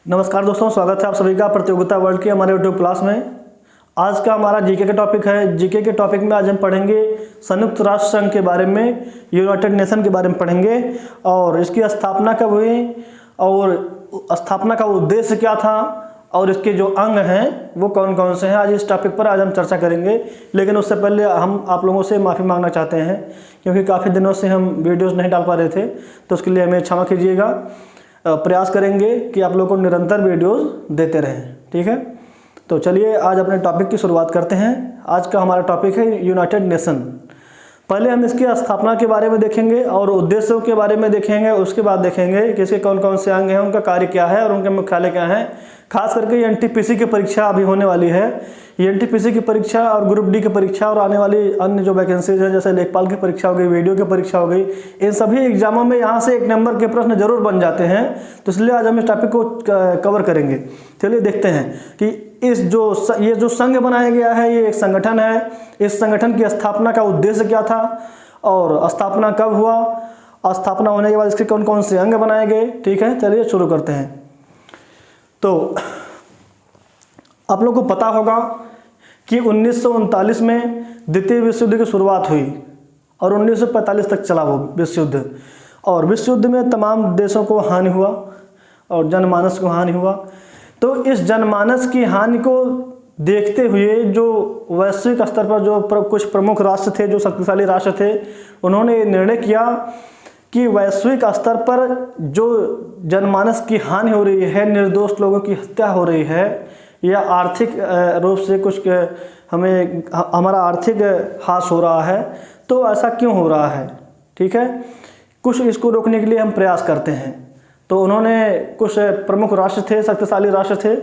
नमस्कार दोस्तों, स्वागत है आप सभी का प्रतियोगिता वर्ल्ड के हमारे यूट्यूब क्लास में। आज का हमारा जीके का टॉपिक है। जीके के टॉपिक में आज हम पढ़ेंगे संयुक्त राष्ट्र संघ के बारे में, यूनाइटेड नेशन के बारे में पढ़ेंगे और इसकी स्थापना कब हुई और स्थापना का उद्देश्य क्या था और इसके जो अंग हैं वो कौन कौन से हैं। आज इस टॉपिक पर आज हम चर्चा करेंगे, लेकिन उससे पहले हम आप लोगों से माफ़ी मांगना चाहते हैं क्योंकि काफ़ी दिनों से हम वीडियोज़ नहीं डाल पा रहे थे, तो उसके लिए हमें क्षमा कीजिएगा। प्रयास करेंगे कि आप लोगों को निरंतर वीडियोस देते रहें, ठीक है। तो चलिए आज अपने टॉपिक की शुरुआत करते हैं। आज का हमारा टॉपिक है यूनाइटेड नेशन। पहले हम इसकी स्थापना के बारे में देखेंगे और उद्देश्यों के बारे में देखेंगे। उसके बाद देखेंगे कि इसके कौन कौन से अंग हैं, उनका कार्य क्या है और उनके मुख्यालय क्या हैं। खास करके एनटीपीसी की परीक्षा अभी होने वाली है। एनटीपीसी की परीक्षा और ग्रुप डी की परीक्षा और आने वाली अन्य जो वैकेंसीज हैं जैसे लेखपाल की परीक्षा हो गई, वीडियो की परीक्षा हो गई, इन सभी एग्जामों में यहाँ से 1 नंबर के प्रश्न जरूर बन जाते हैं। तो इसलिए आज हम इस टॉपिक को कवर करेंगे। चलिए देखते हैं कि ये जो संघ बनाया गया है ये एक संगठन है। इस संगठन की स्थापना का उद्देश्य क्या था और स्थापना कब हुआ, स्थापना होने के बाद इसके कौन कौन से अंग बनाए गए, ठीक है। चलिए शुरू करते हैं। तो आप लोगों को पता होगा कि 1939 में द्वितीय विश्व युद्ध की शुरुआत हुई और 1945 तक चला वो विश्व युद्ध। और विश्व युद्ध में तमाम देशों को हानि हुआ और जनमानस को हानि हुआ। तो इस जनमानस की हानि को देखते हुए जो वैश्विक स्तर पर जो कुछ प्रमुख राष्ट्र थे, जो शक्तिशाली राष्ट्र थे, उन्होंने निर्णय किया कि वैश्विक स्तर पर जो जनमानस की हानि हो रही है, निर्दोष लोगों की हत्या हो रही है या आर्थिक रूप से कुछ हमारा आर्थिक हास हो रहा है, तो ऐसा क्यों हो रहा है, ठीक है। कुछ इसको रोकने के लिए हम प्रयास करते हैं। तो उन्होंने कुछ प्रमुख राष्ट्र थे, शक्तिशाली राष्ट्र थे,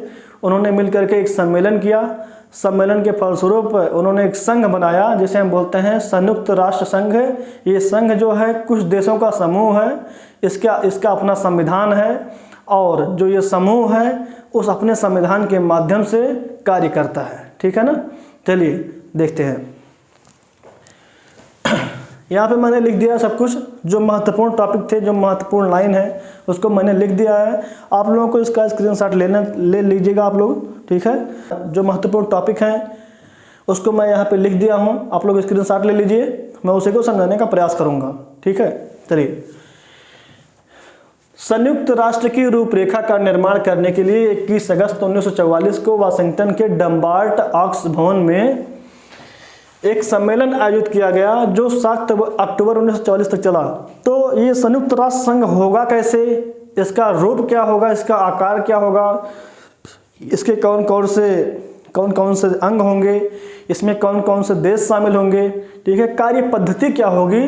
उन्होंने मिलकर के एक सम्मेलन किया। सम्मेलन के फलस्वरूप उन्होंने एक संघ बनाया जिसे हम बोलते हैं संयुक्त राष्ट्र संघ। ये संघ जो है कुछ देशों का समूह है, इसका अपना संविधान है और जो ये समूह है उस अपने संविधान के माध्यम से कार्य करता है, ठीक है ना। चलिए देखते हैं। यहाँ पे मैंने लिख दिया सब कुछ, जो महत्वपूर्ण टॉपिक थे, जो महत्वपूर्ण लाइन है उसको मैंने लिख दिया है। आप लोगों को इसका स्क्रीनशॉट ले लीजिएगा आप लोग, ठीक है। जो महत्वपूर्ण टॉपिक हैं उसको मैं यहाँ पे लिख दिया हूँ, आप लोग स्क्रीनशॉट ले लीजिए, मैं उसी को समझाने का प्रयास करूँगा, ठीक है। चलिए, संयुक्त राष्ट्र की रूपरेखा का निर्माण करने के लिए 21 अगस्त 1944 को वाशिंगटन के डम्बार्ट ऑक्स भवन में एक सम्मेलन आयोजित किया गया जो 7 अक्टूबर 1944 तक चला। तो ये संयुक्त राष्ट्र संघ होगा कैसे, इसका रूप क्या होगा, इसका आकार क्या होगा, इसके कौन कौन से अंग होंगे, इसमें कौन कौन से देश शामिल होंगे, ठीक है। कार्य पद्धति क्या होगी,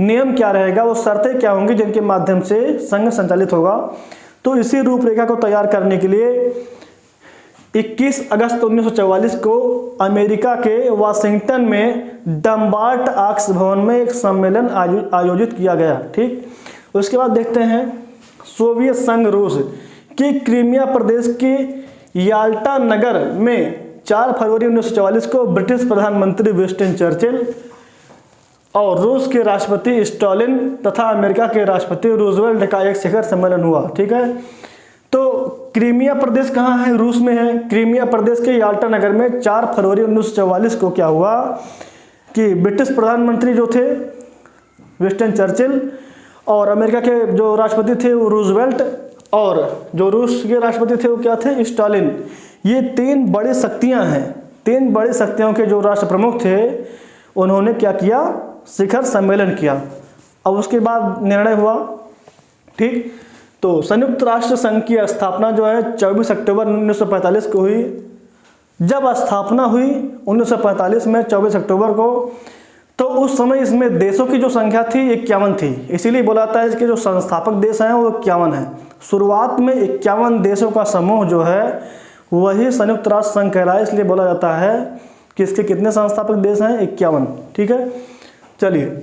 नियम क्या रहेगा, वो शर्तें क्या होंगी जिनके माध्यम से संघ संचालित होगा। तो इसी रूपरेखा को तैयार करने के लिए 21 अगस्त 1944 को अमेरिका के वाशिंगटन में डम्बार्ट ऑक्स भवन में एक सम्मेलन आयोजित किया गया, ठीक। उसके बाद देखते हैं सोवियत संघ रूस के क्रीमिया प्रदेश के याल्टा नगर में 4 फरवरी 1944 को ब्रिटिश प्रधानमंत्री विंस्टन चर्चिल और रूस के राष्ट्रपति स्टालिन तथा अमेरिका के राष्ट्रपति रूजवेल्ट का एक शिखर सम्मेलन हुआ, ठीक है। तो क्रीमिया प्रदेश कहाँ है, रूस में है। क्रीमिया प्रदेश के याल्टा नगर में 4 फरवरी 1944 को क्या हुआ कि ब्रिटिश प्रधानमंत्री जो थे विंस्टन चर्चिल और अमेरिका के जो राष्ट्रपति थे वो रूजवेल्ट और जो रूस के राष्ट्रपति थे वो क्या थे, स्टालिन। ये 3 बड़ी शक्तियां हैं। 3 बड़ी शक्तियों के जो राष्ट्र प्रमुख थे उन्होंने क्या किया, शिखर सम्मेलन किया। अब उसके बाद निर्णय हुआ, ठीक। तो संयुक्त राष्ट्र संघ की स्थापना जो है 24 अक्टूबर 1945 को हुई। जब स्थापना हुई 1945 में 24 अक्टूबर को, तो उस समय इसमें देशों की जो संख्या थी 51 थी। इसीलिए बोला जाता है इसके जो संस्थापक देश हैं वो 51 है। शुरुआत में 51 देशों का समूह जो है वही संयुक्त राष्ट्र संघ कहलाया, इसलिए बोला जाता है कि इसके कितने संस्थापक देश हैं, 51, ठीक है। चलिए,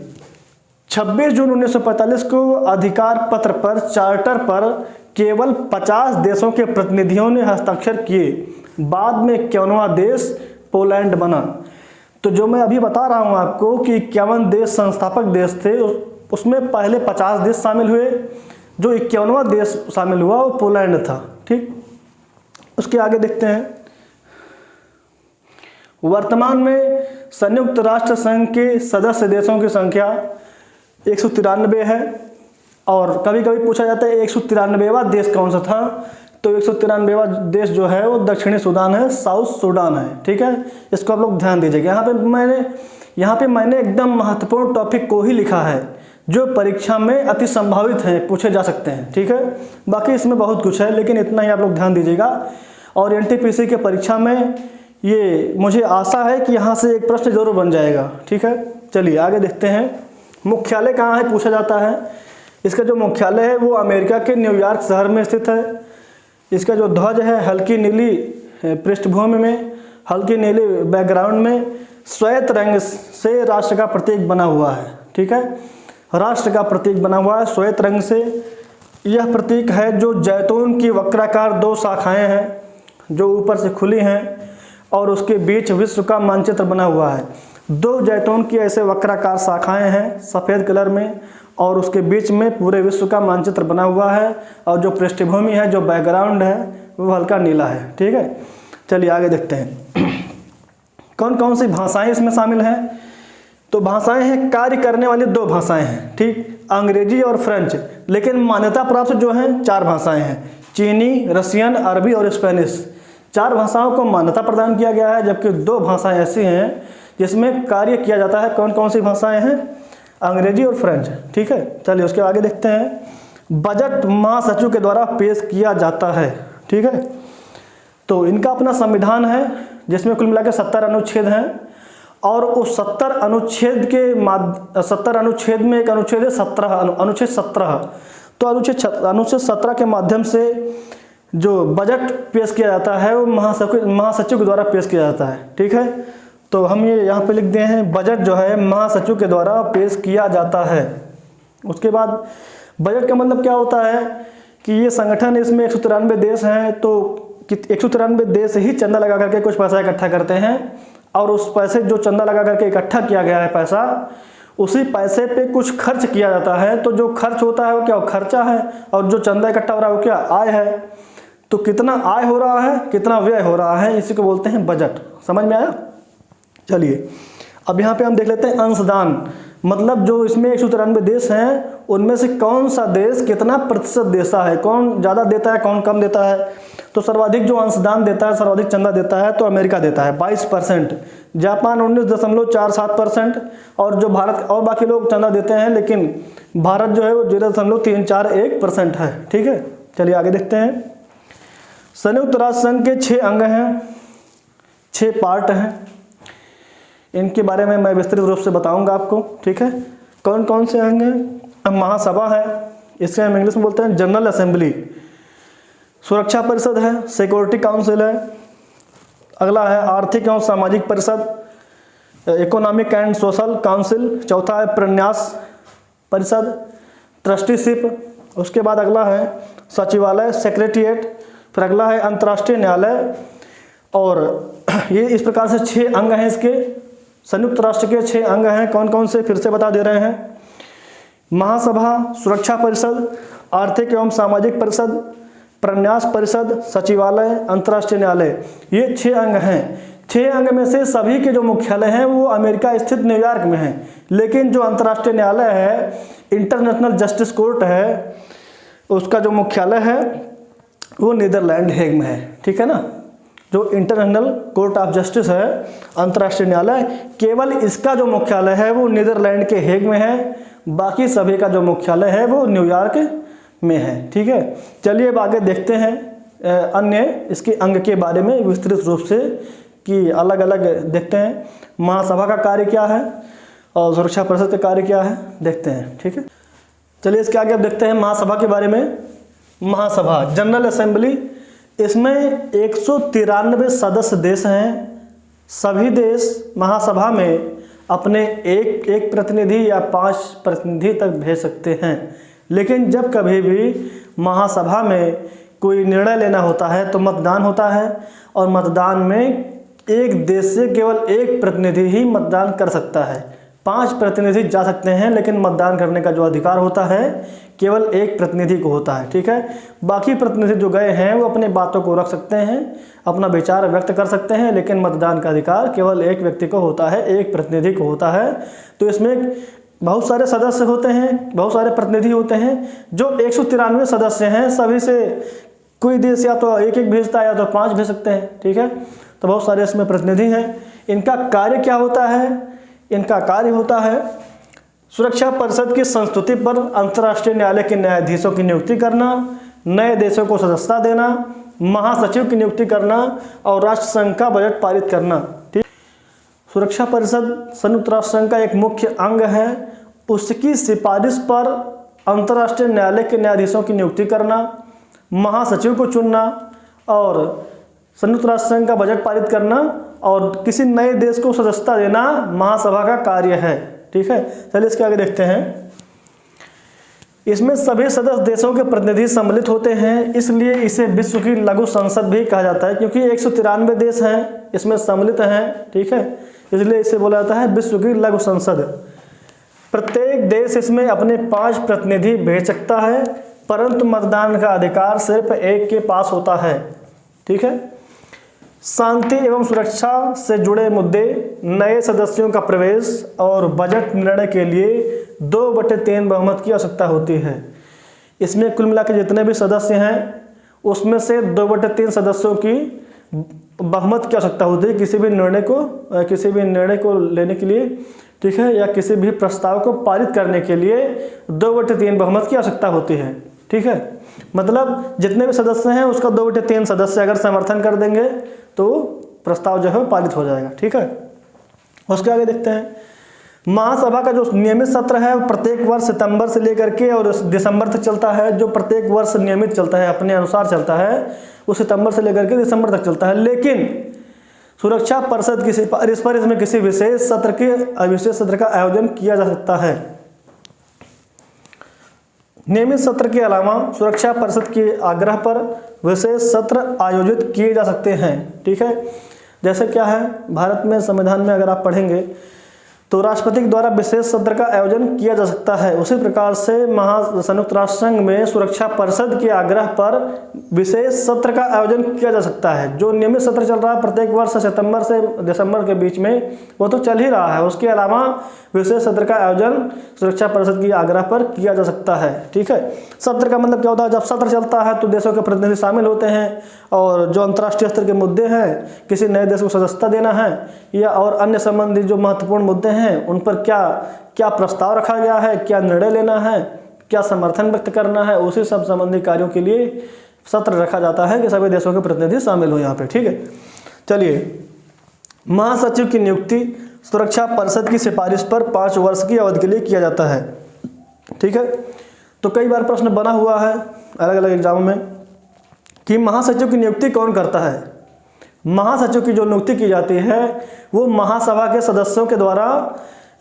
26 जून 1945 को अधिकार पत्र पर, चार्टर पर केवल 50 देशों के प्रतिनिधियों ने हस्ताक्षर किए। बाद में 51वां देश पोलैंड बना। तो जो मैं अभी बता रहा हूं आपको कि 51 देश संस्थापक देश थे, उसमें पहले 50 देश शामिल हुए। जो 51वां देश शामिल हुआ वो पोलैंड था, ठीक। उसके आगे देखते हैं, वर्तमान में संयुक्त राष्ट्र संघ के सदस्य देशों की संख्या 193 है। और कभी कभी पूछा जाता है 193वां देश कौन सा था, तो 193वां देश जो है वो दक्षिणी सूडान है, साउथ सूडान है। ठीक है, इसको आप लोग ध्यान दीजिएगा। यहाँ पे मैंने एकदम महत्वपूर्ण टॉपिक को ही लिखा है जो परीक्षा में अति संभावित हैं, पूछे जा सकते हैं। ठीक है, बाकी इसमें बहुत कुछ है, लेकिन इतना ही आप लोग ध्यान दीजिएगा। और एनटीपीसी के परीक्षा में ये मुझे आशा है कि यहाँ से एक प्रश्न जरूर बन जाएगा। ठीक है, चलिए आगे देखते हैं। मुख्यालय कहाँ है पूछा जाता है। इसका जो मुख्यालय है वो अमेरिका के न्यूयॉर्क शहर में स्थित है। इसका जो ध्वज है हल्की नीली पृष्ठभूमि में, हल्की नीली बैकग्राउंड में श्वेत रंग से राष्ट्र का प्रतीक बना हुआ है। ठीक है, राष्ट्र का प्रतीक बना हुआ है श्वेत रंग से। यह प्रतीक है जो जैतून की वक्राकार 2 शाखाएं हैं जो ऊपर से खुली हैं और उसके बीच विश्व का मानचित्र बना हुआ है। 2 जैतून की ऐसे वक्राकार शाखाएं हैं सफ़ेद कलर में और उसके बीच में पूरे विश्व का मानचित्र बना हुआ है। और जो पृष्ठभूमि है, जो बैकग्राउंड है, वो हल्का नीला है। ठीक है, चलिए आगे देखते हैं। कौन कौन सी भाषाएं इसमें शामिल हैं, तो भाषाएं हैं, कार्य करने वाली 2 भाषाएं हैं। ठीक, अंग्रेजी और फ्रेंच। लेकिन मान्यता प्राप्त जो हैं 4 भाषाएं हैं, चीनी, रशियन, अरबी और स्पेनिश। 4 भाषाओं को मान्यता प्रदान किया गया है, जबकि 2 भाषाएं ऐसी हैं जिसमें कार्य किया जाता है। कौन कौन सी भाषाएं हैं, अंग्रेजी और फ्रेंच। ठीक है, चलिए उसके आगे देखते हैं। बजट महासचिव के द्वारा पेश किया जाता है। ठीक है, तो इनका अपना संविधान है जिसमें कुल मिलाकर 70 अनुच्छेद हैं और उस 70 अनुच्छेद में एक अनुच्छेद है अनुच्छेद 17। तो अनुच्छेद 17 के माध्यम से जो बजट पेश किया जाता है वो महासचिव के द्वारा पेश किया जाता है। ठीक है, तो हम ये यहाँ पे लिख दिए हैं, बजट जो है महासचिव के द्वारा पेश किया जाता है। उसके बाद बजट का मतलब क्या होता है कि ये संगठन, इसमें 193 देश हैं, तो 193 देश ही चंदा लगा करके कुछ पैसा इकट्ठा करते हैं और उस पैसे जो चंदा लगा करके इकट्ठा किया गया है पैसा, उसी पैसे पे कुछ खर्च किया जाता है। तो जो खर्च होता है वो क्या खर्चा है और जो चंदा इकट्ठा हो रहा है वो क्या आय है। तो कितना आय हो रहा है, कितना व्यय हो रहा है, इसी को बोलते हैं बजट। समझ में आया। चलिए अब यहाँ पे हम देख लेते हैं अंशदान। मतलब जो इसमें 193 देश हैं उनमें से कौन सा देश कितना प्रतिशत देता है, कौन ज़्यादा देता है कौन कम देता है। तो सर्वाधिक जो अंशदान देता है, सर्वाधिक चंदा देता है, तो अमेरिका देता है 22%, जापान 19.47% और जो भारत और बाकी लोग चंदा देते हैं, लेकिन भारत जो है वो 0.341% है। ठीक है, चलिए आगे देखते हैं। संयुक्त राष्ट्र संघ के 6 अंग हैं, 6 पार्ट हैं। इनके बारे में मैं विस्तृत रूप से बताऊंगा आपको। ठीक है, कौन कौन से अंग हैं। महासभा है, इसके हम इंग्लिश में बोलते हैं जनरल असेंबली। सुरक्षा परिषद है, सिक्योरिटी काउंसिल है। अगला है आर्थिक एवं सामाजिक परिषद, इकोनॉमिक एंड सोशल काउंसिल। चौथा है प्रन्यास परिषद, ट्रस्टीशिप। उसके बाद अगला है सचिवालय, सेक्रेटरिएट। फिर अगला है अंतर्राष्ट्रीय न्यायालय। और ये इस प्रकार से 6 अंग हैं इसके। संयुक्त राष्ट्र के 6 अंग हैं, कौन कौन से फिर से बता दे रहे हैं। महासभा, सुरक्षा परिषद, आर्थिक एवं सामाजिक परिषद, प्रन्यास परिषद, सचिवालय, अंतर्राष्ट्रीय न्यायालय। ये 6 अंग हैं। 6 अंग में से सभी के जो मुख्यालय हैं वो अमेरिका स्थित न्यूयॉर्क में हैं, लेकिन जो अंतर्राष्ट्रीय न्यायालय है, इंटरनेशनल जस्टिस कोर्ट है, उसका जो मुख्यालय है वो नीदरलैंड हेग में है। ठीक है ना, जो इंटरनेशनल कोर्ट ऑफ जस्टिस है, अंतर्राष्ट्रीय न्यायालय, केवल इसका जो मुख्यालय है वो नीदरलैंड के हेग में है। बाकी सभी का जो मुख्यालय है वो न्यूयॉर्क में है। ठीक है, चलिए अब आगे देखते हैं अन्य इसके अंग के बारे में विस्तृत रूप से कि अलग अलग देखते हैं। महासभा का कार्य क्या है और सुरक्षा परिषद का कार्य क्या है, देखते हैं। ठीक है, चलिए इसके आगे अब देखते हैं महासभा के बारे में। महासभा जनरल असेंबली, इसमें 193 सदस्य देश हैं। सभी देश महासभा में अपने एक प्रतिनिधि या 5 प्रतिनिधि तक भेज सकते हैं। लेकिन जब कभी भी महासभा में कोई निर्णय लेना होता है तो मतदान होता है और मतदान में एक देश से केवल एक प्रतिनिधि ही मतदान कर सकता है। 5 प्रतिनिधि जा सकते हैं, लेकिन मतदान करने का जो अधिकार होता है केवल एक प्रतिनिधि को होता है। ठीक है, बाकी प्रतिनिधि जो गए हैं वो अपने बातों को रख सकते हैं, अपना विचार व्यक्त कर सकते हैं, लेकिन मतदान का अधिकार केवल एक व्यक्ति को होता है, एक प्रतिनिधि को होता है। तो इसमें बहुत सारे सदस्य होते हैं, बहुत सारे प्रतिनिधि होते हैं। जो 193 सदस्य हैं, सभी से कोई देश या तो एक भेजता है या तो 5 भेज सकते हैं। ठीक है, तो बहुत सारे इसमें प्रतिनिधि हैं। इनका कार्य क्या होता है? इनका कार्य होता है सुरक्षा परिषद की संस्तुति पर अंतर्राष्ट्रीय न्यायालय के न्यायाधीशों की नियुक्ति करना, नए देशों को सदस्यता देना, महासचिव की नियुक्ति करना और राष्ट्रसंघ का बजट पारित करना। ठीक, सुरक्षा परिषद संयुक्त राष्ट्र संघ का एक मुख्य अंग है। उसकी सिफारिश पर अंतर्राष्ट्रीय न्यायालय के न्यायाधीशों की नियुक्ति करना, महासचिव को चुनना और संयुक्त राष्ट्र संघ का बजट पारित करना और किसी नए देश को सदस्यता देना महासभा का कार्य है। ठीक है, चलिए इसके आगे देखते हैं। इसमें सभी सदस्य देशों के प्रतिनिधि सम्मिलित होते हैं, इसलिए इसे विश्व की लघु संसद भी कहा जाता है, क्योंकि 193 देश हैं इसमें सम्मिलित हैं। ठीक है, इसलिए इसे बोला जाता है विश्व की लघु संसद। प्रत्येक देश इसमें अपने 5 प्रतिनिधि भेज सकता है, परंतु मतदान का अधिकार सिर्फ एक के पास होता है। ठीक है, शांति एवं सुरक्षा से जुड़े मुद्दे, नए सदस्यों का प्रवेश और बजट निर्णय के लिए 2/3 बहुमत की आवश्यकता होती है। इसमें कुल मिलाकर जितने भी सदस्य हैं उसमें से 2/3 सदस्यों की बहुमत की आवश्यकता होती है किसी भी निर्णय को लेने के लिए। ठीक है, या किसी भी प्रस्ताव को पारित करने के लिए 2/3 बहुमत की आवश्यकता होती है। ठीक है, मतलब जितने भी सदस्य हैं उसका 2/3 सदस्य अगर समर्थन कर देंगे तो प्रस्ताव जो है पारित हो जाएगा। ठीक है, उसके आगे देखते हैं। महासभा का जो नियमित सत्र है वो प्रत्येक वर्ष सितंबर से लेकर के और दिसंबर तक चलता है। जो प्रत्येक वर्ष नियमित चलता है, अपने अनुसार चलता है, वो सितंबर से लेकर के दिसंबर तक चलता है। लेकिन सुरक्षा परिषद की सिफारिश पर इसमें किसी विशेष सत्र का आयोजन किया जा सकता है। नियमित सत्र के अलावा सुरक्षा परिषद के आग्रह पर विशेष सत्र आयोजित किए जा सकते हैं। ठीक है, जैसे क्या है भारत में संविधान में अगर आप पढ़ेंगे तो राष्ट्रपति के द्वारा विशेष सत्र का आयोजन किया जा सकता है। उसी प्रकार से संयुक्त राष्ट्र संघ में सुरक्षा परिषद के आग्रह पर विशेष सत्र का आयोजन किया जा सकता है। जो नियमित सत्र चल रहा है प्रत्येक वर्ष सितंबर से दिसंबर के बीच में, वो तो चल ही रहा है। उसके अलावा विशेष सत्र का आयोजन सुरक्षा परिषद के आग्रह पर किया जा सकता है। ठीक है, सत्र का मतलब क्या होता है? जब सत्र चलता है तो देशों के प्रतिनिधि शामिल होते हैं और जो अंतर्राष्ट्रीय स्तर के मुद्दे हैं, किसी नए देश को सदस्यता देना है या और अन्य संबंधी जो महत्वपूर्ण मुद्दे हैं उन पर क्या प्रस्ताव रखा गया है, क्या निर्णय लेना है, क्या समर्थन व्यक्त करना है, उसी सब संबंधी कार्यों के लिए सत्र रखा जाता है कि सभी देशों के प्रतिनिधि शामिल हो यहाँ पे। ठीक है, चलिए महासचिव की नियुक्ति सुरक्षा परिषद की सिफारिश पर 5 वर्ष की अवधि के लिए किया जाता है। ठीक है, तो कई बार प्रश्न बना हुआ है अलग अलग एग्जामों में कि महासचिव की नियुक्ति कौन करता है। महासचिव की जो नियुक्ति की जाती है वो महासभा के सदस्यों के द्वारा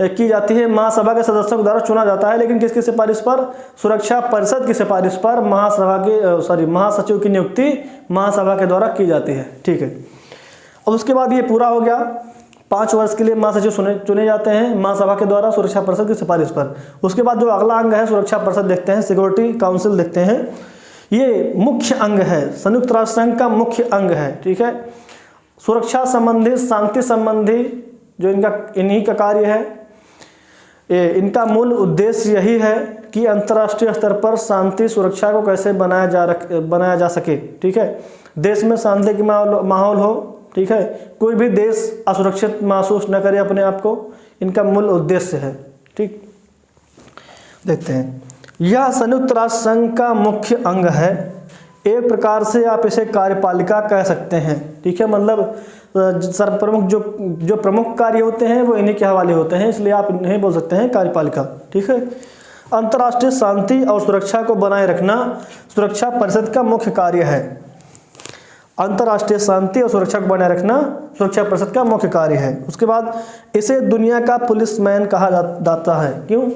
की जाती है, महासभा के सदस्यों के द्वारा चुना जाता है। लेकिन किसकी सिफारिश पर? सुरक्षा परिषद की सिफारिश पर महासचिव की नियुक्ति महासभा के द्वारा की जाती है। ठीक है, अब उसके बाद ये पूरा हो गया, 5 वर्ष के लिए महासचिव चुने जाते हैं महासभा के द्वारा सुरक्षा परिषद की सिफारिश पर। उसके बाद जो अगला अंग है सुरक्षा परिषद देखते हैं, सिक्योरिटी काउंसिल देखते हैं। ये मुख्य अंग है, संयुक्त राष्ट्र संघ का मुख्य अंग है। ठीक है, सुरक्षा संबंधी, शांति संबंधी जो इन्हीं का कार्य है। इनका मूल उद्देश्य यही है कि अंतर्राष्ट्रीय स्तर पर शांति सुरक्षा को कैसे बनाया जा सके। ठीक है, देश में शांति की माहौल हो। ठीक है, कोई भी देश असुरक्षित महसूस न करे अपने आप को, इनका मूल उद्देश्य है। ठीक, देखते हैं। यह संयुक्त राष्ट्र संघ का मुख्य अंग है। एक प्रकार से आप इसे कार्यपालिका कह सकते हैं। ठीक है, मतलब सर्वप्रमुख जो प्रमुख कार्य होते हैं वो इन्हीं के हवाले होते हैं, इसलिए आप इन्हें बोल सकते हैं कार्यपालिका। ठीक है, अंतर्राष्ट्रीय शांति और सुरक्षा को बनाए रखना सुरक्षा परिषद का मुख्य कार्य है। अंतर्राष्ट्रीय शांति और सुरक्षा को बनाए रखना सुरक्षा परिषद का मुख्य कार्य है। उसके बाद इसे दुनिया का पुलिसमैन कहा जाता है। क्यों?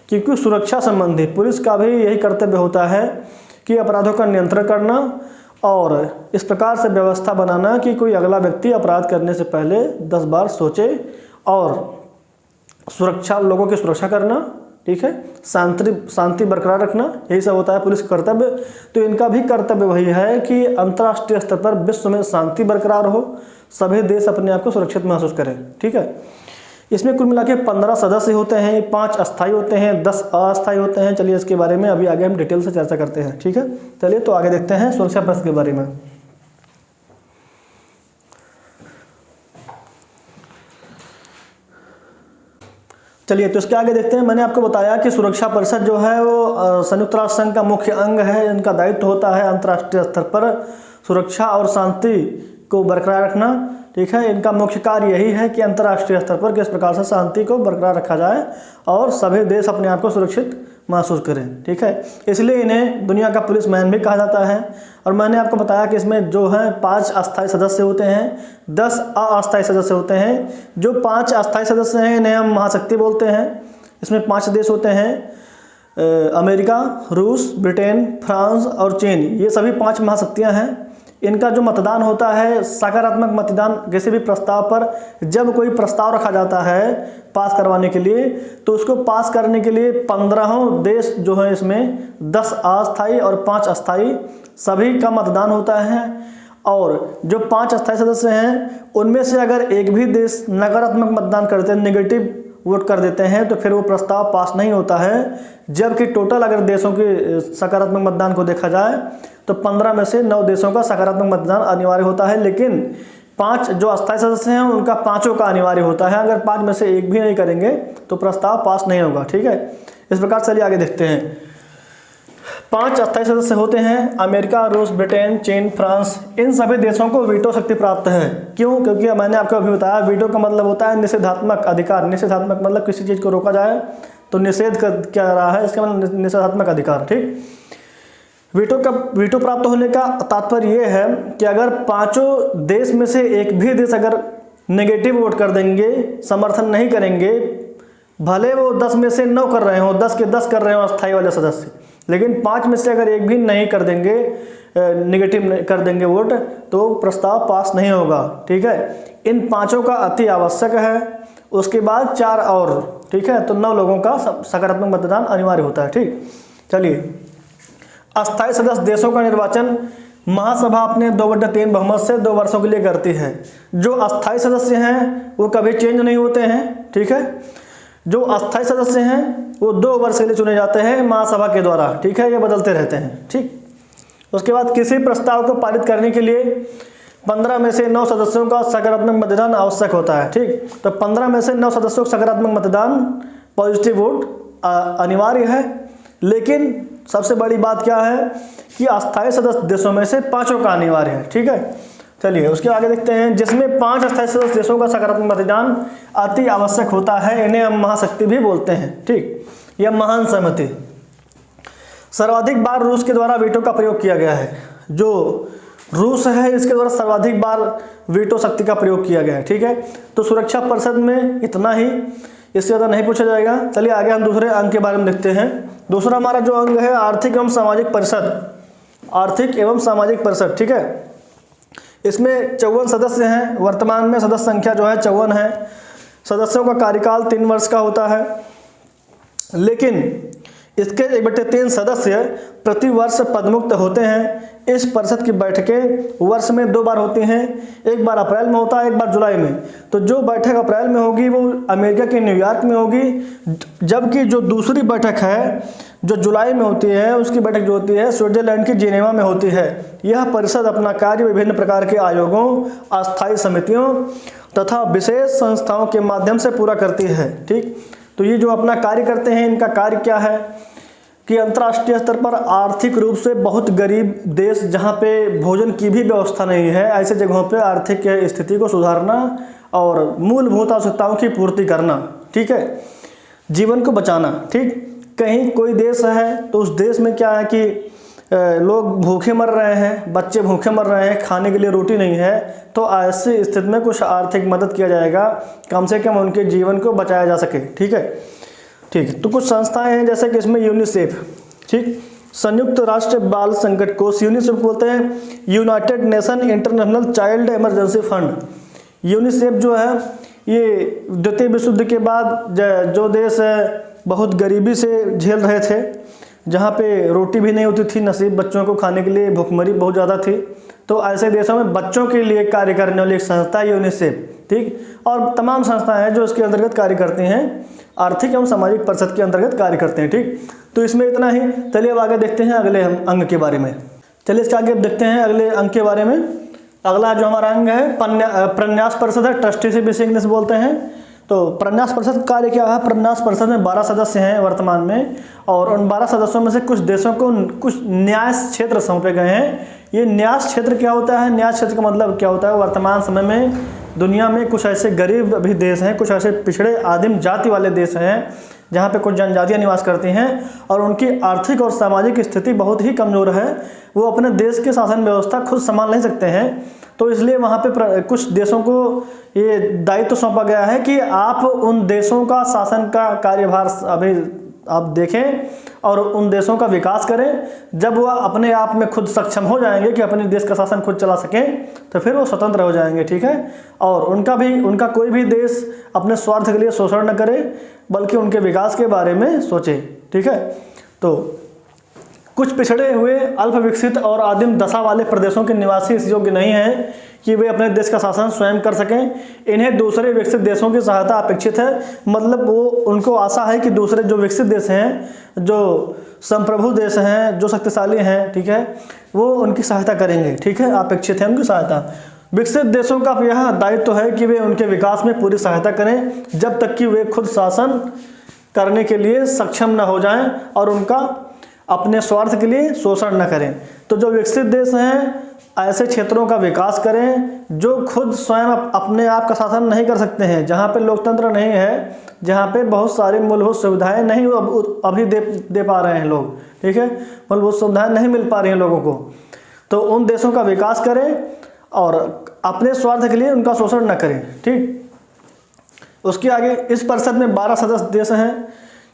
क्योंकि सुरक्षा संबंधी पुलिस का भी यही कर्तव्य होता है कि अपराधों का नियंत्रण करना और इस प्रकार से व्यवस्था बनाना कि कोई अगला व्यक्ति अपराध करने से पहले 10 बार सोचे और सुरक्षा, लोगों की सुरक्षा करना, ठीक है, शांति बरकरार रखना, यही सब होता है पुलिस का कर्तव्य। तो इनका भी कर्तव्य वही है कि अंतर्राष्ट्रीय स्तर पर विश्व में शांति बरकरार हो, सभी देश अपने आप को सुरक्षित महसूस करें, ठीक है। इसमें कुल मिला के 15 सदस्य होते हैं, 5 अस्थायी होते हैं, 10 अस्थायी होते हैं। चलिए इसके बारे में अभी आगे हम डिटेल से चर्चा करते हैं, ठीक है। चलिए तो आगे देखते हैं सुरक्षा परिषद के बारे में। चलिए तो इसके आगे देखते हैं। मैंने आपको बताया कि सुरक्षा परिषद जो है वो संयुक्त राष्ट्र संघ का मुख्य अंग है। इनका दायित्व होता है अंतर्राष्ट्रीय स्तर पर सुरक्षा और शांति को बरकरार रखना, ठीक है। इनका मुख्य कार्य यही है कि अंतर्राष्ट्रीय स्तर पर किस प्रकार से शांति को बरकरार रखा जाए और सभी देश अपने आप को सुरक्षित महसूस करें, ठीक है। इसलिए इन्हें दुनिया का पुलिस मैन भी कहा जाता है। और मैंने आपको बताया कि इसमें जो है 5 अस्थायी सदस्य होते हैं, 10 अस्थायी सदस्य होते हैं। जो 5 अस्थायी सदस्य हैं इन्हें हम महाशक्ति बोलते हैं। इसमें 5 देश होते हैं, अमेरिका, रूस, ब्रिटेन, फ्रांस और चीन। ये सभी 5 महाशक्तियाँ हैं। इनका जो मतदान होता है, सकारात्मक मतदान, किसी भी प्रस्ताव पर जब कोई प्रस्ताव रखा जाता है पास करवाने के लिए, तो उसको पास करने के लिए 15 देश जो है, इसमें 10 अस्थायी और 5 अस्थायी, सभी का मतदान होता है। और जो 5 अस्थायी सदस्य हैं उनमें से अगर एक भी देश नकारात्मक मतदान करते हैं, नेगेटिव वोट कर देते हैं, तो फिर वो प्रस्ताव पास नहीं होता है। जबकि टोटल अगर देशों के सकारात्मक मतदान को देखा जाए तो 15 में से 9 देशों का सकारात्मक मतदान अनिवार्य होता है। लेकिन 5 जो अस्थायी सदस्य हैं उनका 5 का अनिवार्य होता है। अगर 5 में से एक भी नहीं करेंगे तो प्रस्ताव पास नहीं होगा, ठीक है। इस प्रकार चलिए आगे देखते हैं। 5 अस्थायी सदस्य होते हैं, अमेरिका, रूस, ब्रिटेन, चीन, फ्रांस। इन सभी देशों को वीटो शक्ति प्राप्त है। क्यों? क्योंकि मैंने आपको अभी बताया वीटो का मतलब होता है निषेधात्मक अधिकार। निषेधात्मक मतलब किसी चीज़ को रोका जाए तो निषेध क्या रहा है, इसका मतलब निषेधात्मक अधिकार, ठीक। वीटो प्राप्त होने का तात्पर्य ये है कि अगर 5 देश में से एक भी देश अगर नेगेटिव वोट कर देंगे, समर्थन नहीं करेंगे, भले वो 10 में से 9 कर रहे हो, 10 के 10 कर रहे हो अस्थायी वाले सदस्य, लेकिन 5 में से अगर एक भी नहीं कर देंगे, नेगेटिव कर देंगे वोट, तो प्रस्ताव पास नहीं होगा, ठीक है। इन 5 का अति आवश्यक है। उसके बाद 4 और, ठीक है। तो 9 लोगों का सकारात्मक मतदान अनिवार्य होता है, ठीक। चलिए, अस्थायी सदस्य देशों का निर्वाचन महासभा अपने 2/3 बहुमत से 2 वर्षों के लिए करती है। जो अस्थायी सदस्य हैं वो कभी चेंज नहीं होते हैं, ठीक है। जो अस्थायी सदस्य हैं वो 2 वर्ष के लिए चुने जाते हैं महासभा के द्वारा, ठीक है। ये बदलते रहते हैं, ठीक। उसके बाद किसी प्रस्ताव को पारित करने के लिए 15 में से 9 सदस्यों का सकारात्मक मतदान आवश्यक होता है, ठीक। तो 15 में से 9 सदस्यों का सकारात्मक मतदान, पॉजिटिव वोट अनिवार्य है। लेकिन सबसे बड़ी बात क्या है कि अस्थायी सदस्य देशों में से 5 का अनिवार्य है, ठीक है। चलिए उसके आगे देखते हैं। जिसमें 5 अस्थायी सदस्य देशों का सकारात्मक मतदान अति आवश्यक होता है, इन्हें हम महाशक्ति भी बोलते हैं, ठीक, या महान सहमति। सर्वाधिक बार रूस के द्वारा वीटो का प्रयोग किया गया है। जो रूस है इसके द्वारा सर्वाधिक बार वीटो शक्ति का प्रयोग किया गया है, ठीक है। तो सुरक्षा परिषद में इतना ही, इससे ज़्यादा नहीं पूछा जाएगा। चलिए आगे हम दूसरे अंग के बारे में देखते हैं। दूसरा हमारा जो अंग है आर्थिक एवं सामाजिक परिषद, आर्थिक एवं सामाजिक परिषद, ठीक है। इसमें 54 सदस्य हैं। वर्तमान में सदस्य संख्या जो है 54 है। सदस्यों का कार्यकाल 3 वर्ष का होता है। लेकिन इसके 1/3 सदस्य प्रति वर्ष पदमुक्त होते हैं। इस परिषद की बैठकें वर्ष में 2 बार होती हैं। एक बार अप्रैल में होता है, एक बार जुलाई में। तो जो बैठक अप्रैल में होगी वो अमेरिका के न्यूयॉर्क में होगी, जबकि जो दूसरी बैठक है जो जुलाई में होती है, उसकी बैठक जो होती है स्विट्जरलैंड की जिनेवा में होती है। यह परिषद अपना कार्य विभिन्न प्रकार के आयोगों, अस्थायी समितियों तथा विशेष संस्थाओं के माध्यम से पूरा करती है, ठीक। तो ये जो अपना कार्य करते हैं, इनका कार्य क्या है कि अंतर्राष्ट्रीय स्तर पर आर्थिक रूप से बहुत गरीब देश जहाँ पे भोजन की भी व्यवस्था नहीं है, ऐसे जगहों पे आर्थिक स्थिति को सुधारना और मूलभूत आवश्यकताओं की पूर्ति करना, ठीक है, जीवन को बचाना, ठीक। कहीं कोई देश है तो उस देश में क्या है कि लोग भूखे मर रहे हैं, बच्चे भूखे मर रहे हैं, खाने के लिए रोटी नहीं है, तो ऐसी स्थिति में कुछ आर्थिक मदद किया जाएगा, कम से कम उनके जीवन को बचाया जा सके, ठीक है, ठीक। तो कुछ संस्थाएं हैं जैसे कि इसमें यूनिसेफ, ठीक, संयुक्त राष्ट्र बाल संकट कोष, यूनिसेफ बोलते हैं United nation international child emergency fund. UNICEF जो है ये द्वितीय विश्व युद्ध के बाद जो देश बहुत गरीबी से झेल रहे थे, जहाँ पे रोटी भी नहीं होती थी नसीब बच्चों को खाने के लिए, भूखमरी बहुत ज़्यादा थी, तो ऐसे देशों में बच्चों के लिए कार्य करने वाली एक संस्था है यूनिसेफ, ठीक, और तमाम संस्थाएं हैं जो इसके अंतर्गत कार्य करती हैं, आर्थिक एवं सामाजिक परिषद के अंतर्गत कार्य करते हैं, ठीक। तो इसमें इतना ही। चलिए अब आगे देखते हैं अगले अंग के बारे में। चलिए इसके आगे देखते हैं अगले अंग के बारे में। अगला जो हमारा अंग है प्रन्यास परिषद है, ट्रस्टीशिप इसे इंग्लिश बोलते हैं। तो प्रन्यास परिषद कार्य क्या है? प्रन्यास परिषद में 12 सदस्य हैं वर्तमान में, और उन 12 सदस्यों में से कुछ देशों को कुछ न्यास क्षेत्र सौंपे गए हैं। ये न्यास क्षेत्र क्या होता है? न्यास क्षेत्र का मतलब क्या होता है? वर्तमान समय में दुनिया में कुछ ऐसे गरीब भी देश हैं, कुछ ऐसे पिछड़े आदिम जाति वाले देश हैं जहाँ पे कुछ जनजातियाँ निवास करती हैं और उनकी आर्थिक और सामाजिक स्थिति बहुत ही कमज़ोर है, वो अपने देश की शासन व्यवस्था खुद संभाल नहीं सकते हैं। तो इसलिए वहाँ पे कुछ देशों को ये दायित्व सौंपा गया है कि आप उन देशों का शासन का कार्यभार अभी आप देखें और उन देशों का विकास करें। जब वह अपने आप में खुद सक्षम हो जाएंगे कि अपने देश का शासन खुद चला सकें, तो फिर वो स्वतंत्र हो जाएंगे, ठीक है। और उनका कोई भी देश अपने स्वार्थ के लिए शोषण न करे, बल्कि उनके विकास के बारे में सोचे, ठीक है। तो कुछ पिछड़े हुए अल्प विकसित और आदिम दशा वाले प्रदेशों के निवासी इस योग्य नहीं हैं कि वे अपने देश का शासन स्वयं कर सकें। इन्हें दूसरे विकसित देशों की सहायता अपेक्षित है। मतलब वो उनको आशा है कि दूसरे जो विकसित देश हैं, जो संप्रभु देश हैं, जो शक्तिशाली हैं, ठीक है, वो उनकी सहायता करेंगे, ठीक है, अपेक्षित है उनकी सहायता। विकसित देशों का यह दायित्व है कि वे उनके विकास में पूरी सहायता करें जब तक कि वे खुद शासन करने के लिए सक्षम न हो जाएं और उनका अपने स्वार्थ के लिए शोषण न करें। तो जो विकसित देश हैं ऐसे क्षेत्रों का विकास करें जो खुद स्वयं अपने आप का शासन नहीं कर सकते हैं, जहाँ पे लोकतंत्र नहीं है, जहाँ पे बहुत सारी मूलभूत सुविधाएं नहीं अभी दे पा रहे हैं लोग, ठीक है, मूलभूत सुविधाएं नहीं मिल पा रही हैं लोगों को। तो उन देशों का विकास करें और अपने स्वार्थ के लिए उनका शोषण न करें, ठीक। उसके आगे इस परिषद में 12 सदस्य देश हैं,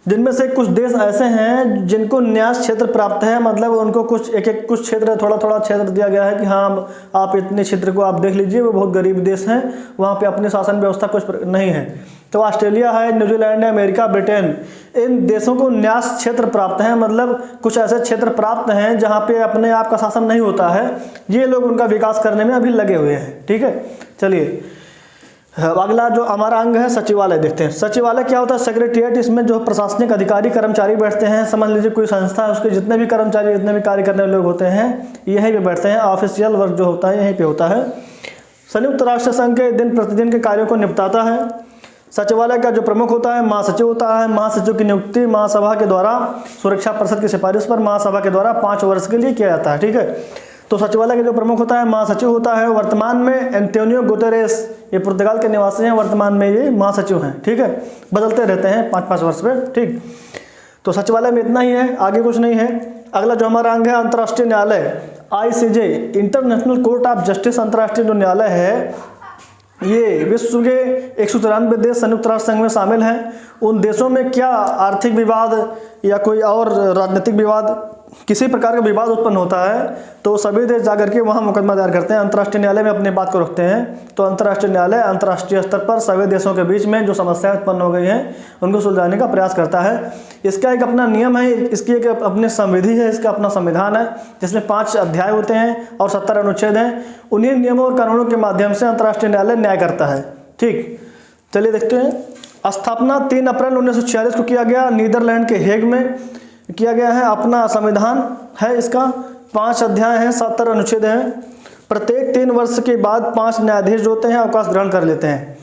जिनमें से कुछ देश ऐसे हैं जिनको न्यास क्षेत्र प्राप्त है। मतलब उनको कुछ क्षेत्र थोड़ा थोड़ा क्षेत्र दिया गया है कि हाँ आप इतने क्षेत्र को आप देख लीजिए, वो बहुत गरीब देश हैं, वहाँ पे अपनी शासन व्यवस्था कुछ नहीं है। तो ऑस्ट्रेलिया है, न्यूजीलैंड है, अमेरिका, ब्रिटेन, इन देशों को न्यास क्षेत्र प्राप्त है। मतलब कुछ ऐसे क्षेत्र प्राप्त हैं जहाँ पे अपने आप का शासन नहीं होता है, ये लोग उनका विकास करने में अभी लगे हुए हैं, ठीक है। चलिए अगला जो हमारा अंग है सचिवालय देखते हैं। सचिवालय क्या होता है? सेक्रेटेरिएट। इसमें जो प्रशासनिक अधिकारी कर्मचारी बैठते हैं। समझ लीजिए कोई संस्था है, उसके जितने भी कर्मचारी, जितने भी कार्य करने वाले लोग होते हैं, यहीं पे बैठते हैं। ऑफिशियल वर्क जो होता है यहीं पे होता है। संयुक्त राष्ट्र संघ के दिन प्रतिदिन के कार्यों को निपटाता है। सचिवालय का जो प्रमुख होता है महासचिव होता है। महासचिव की नियुक्ति महासभा के द्वारा सुरक्षा परिषद की सिफारिश पर महासभा के द्वारा 5 वर्ष के लिए किया जाता है, ठीक है। तो सचिवालय का जो प्रमुख होता है महासचिव होता है। वर्तमान में एंटोनियो गुतेरेस, ये पुर्तगाल के निवासी हैं, वर्तमान में ये महासचिव हैं, ठीक है, बदलते रहते हैं 5-5 वर्ष पे, ठीक। तो सचिवालय में इतना ही है, आगे कुछ नहीं है। अगला जो हमारा अंग है अंतर्राष्ट्रीय न्यायालय, ICJ, international court of justice. अंतर्राष्ट्रीय जो न्यायालय है ये विश्व के 193 देश संयुक्त राष्ट्र संघ में शामिल हैं। उन देशों में क्या आर्थिक विवाद या कोई और राजनीतिक विवाद, किसी प्रकार का विवाद उत्पन्न होता है तो सभी देश जाकर के वहाँ मुकदमा दायर करते हैं, अंतर्राष्ट्रीय न्यायालय में अपनी बात को रखते हैं। तो अंतर्राष्ट्रीय न्यायालय अंतर्राष्ट्रीय स्तर पर सभी देशों के बीच में जो समस्याएं उत्पन्न हो गई हैं उनको सुलझाने का प्रयास करता है। इसका एक अपना नियम है, इसकी एक अपनी संविधि है, इसका अपना संविधान है जिसमें 5 अध्याय होते हैं और 70 अनुच्छेद हैं। उन्हीं नियमों और कानूनों के माध्यम से अंतर्राष्ट्रीय न्यायालय न्याय करता है, ठीक। चलिए देखते हैं। स्थापना 3 अप्रैल 1946 को किया गया, नीदरलैंड के हेग में किया गया है। अपना संविधान है, इसका 5 अध्याय हैं, 70 अनुच्छेद हैं। प्रत्येक 3 वर्ष के बाद 5 न्यायाधीश जो होते हैं अवकाश ग्रहण कर लेते हैं।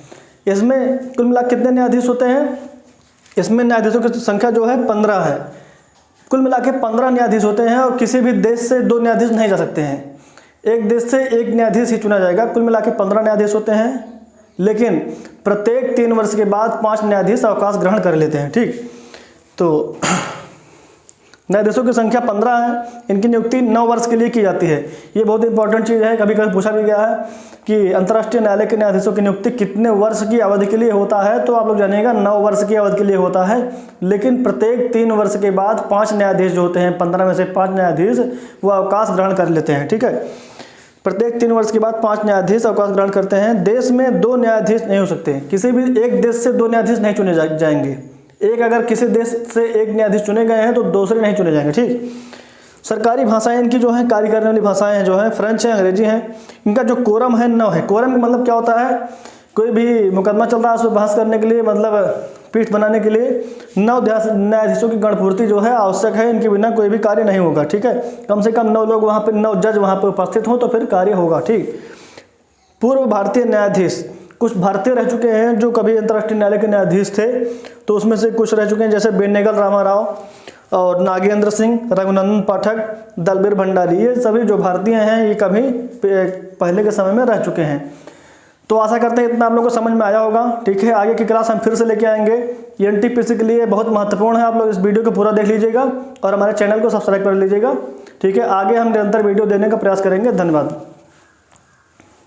इसमें कुल मिला कितने न्यायाधीश होते हैं? इसमें न्यायाधीशों की संख्या जो है 15 है। कुल मिला के 15 न्यायाधीश होते हैं और किसी भी देश से 2 न्यायाधीश नहीं जा सकते हैं, एक देश से 1 न्यायाधीश ही चुना जाएगा। कुल मिला के 15 न्यायाधीश होते हैं, लेकिन प्रत्येक 3 वर्ष के बाद 5 न्यायाधीश अवकाश ग्रहण कर लेते हैं, ठीक। तो न्यायाधीशों की संख्या 15 है। इनकी नियुक्ति 9 वर्ष के लिए की जाती है। ये बहुत इंपॉर्टेंट चीज़ है, कभी कभी पूछा भी गया है कि अंतर्राष्ट्रीय न्यायालय के न्यायाधीशों की नियुक्ति कितने वर्ष की अवधि के लिए होता है, तो आप लोग जानिएगा 9 वर्ष की अवधि के लिए होता है। लेकिन प्रत्येक 3 वर्ष के बाद 5 न्यायाधीश जो होते हैं, 15 में से 5 न्यायाधीश वो अवकाश ग्रहण कर लेते हैं, ठीक है। प्रत्येक 3 वर्ष के बाद 5 न्यायाधीश अवकाश ग्रहण करते हैं। देश में 2 न्यायाधीश नहीं हो सकते, किसी भी एक देश से 2 न्यायाधीश नहीं चुने जाएंगे। एक अगर किसी देश से 1 न्यायाधीश चुने गए हैं तो दूसरे नहीं चुने जाएंगे, ठीक। सरकारी भाषाएं इनकी जो है, कार्य करने वाली भाषाएं जो हैं फ्रेंच है, अंग्रेजी हैं। इनका जो कोरम है 9 है। कोरम का मतलब क्या होता है, कोई भी मुकदमा चल रहा है उस पर बहस करने के लिए, मतलब पीठ बनाने के लिए 9 न्यायाधीशों की गणपूर्ति जो है आवश्यक है। इनके बिना कोई भी कार्य नहीं होगा, ठीक है। कम से कम 9 लोग वहाँ पे, 9 जज वहाँ पे उपस्थित हों तो फिर कार्य होगा, ठीक। पूर्व भारतीय न्यायाधीश, कुछ भारतीय रह चुके हैं जो कभी अंतर्राष्ट्रीय न्यायालय के न्यायाधीश थे, तो उसमें से कुछ रह चुके हैं, जैसे बेनेगल रामाराव और नागेंद्र सिंह, रघुनंदन पाठक, दलबीर भंडारी। ये सभी जो भारतीय हैं ये कभी पहले के समय में रह चुके हैं। तो आशा करते हैं इतना आप लोगों को समझ में आया होगा, ठीक है। आगे की क्लास हम फिर से लेके आएंगे। ये एनटीपीसी के लिए बहुत महत्वपूर्ण है, आप लोग इस वीडियो को पूरा देख लीजिएगा और हमारे चैनल को सब्सक्राइब कर लीजिएगा, ठीक है। आगे हम निरंतर वीडियो देने का प्रयास करेंगे। धन्यवाद।